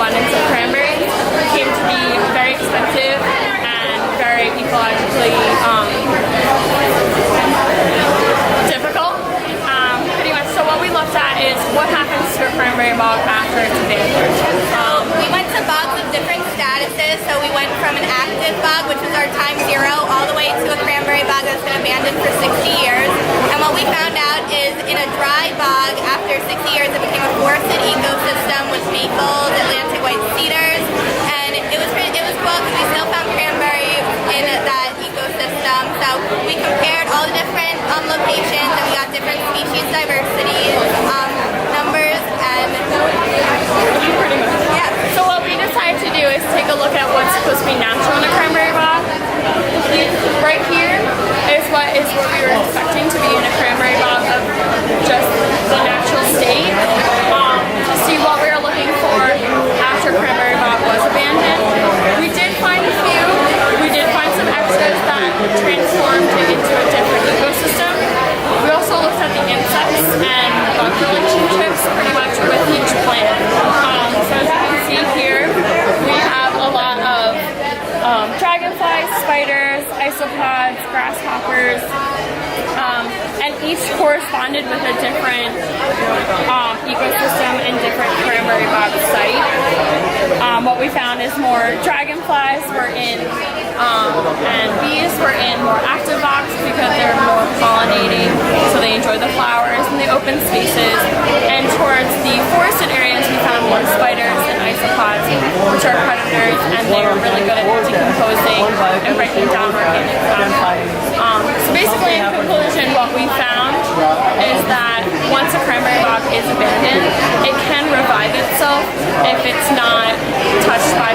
abundance of cranberries came to be very expensive and very ecologically difficult. Pretty much. So what we looked at is what happens to a cranberry bog after it's abandoned. We went to bogs of different statuses. So we went from an active bog, which was our time 0, all the way to a cranberry bog that's been abandoned for 60 years. And what we found out is in a dry bog, after 60 years, it became a forested ecosystem with maples, Atlantic white cedars, and it was cool because we still found cranberry in that ecosystem. So we compared all the different locations, and we got different species diversity, numbers, and Pretty much. yeah. So what we decided to do is take a look at what's supposed to be natural in a cranberry bog. Right here is what we were expecting to be in a cranberry bog of just the natural state. To see what we were looking for after cranberry bog was abandoned. We did find a few. We did find some extras that transformed it into a different ecosystem. We also looked at the insects and bug relationships pretty much with each plant. So as you can see here, we have a lot of dragonflies, spiders, isopods, grasshoppers, and each corresponded with a different ecosystem and different cranberry bog site. What we found is more dragonflies were in, and bees were in more active bogs because they're more pollinating, so they enjoy the flowers and the open spaces. And towards the forested areas, we found more spiders and isopods, which are predators, and they were really good at decomposing and breaking down organic compounds. So basically, in conclusion, what we found is that once a cranberry bog is abandoned, it can revive itself if it's not touched by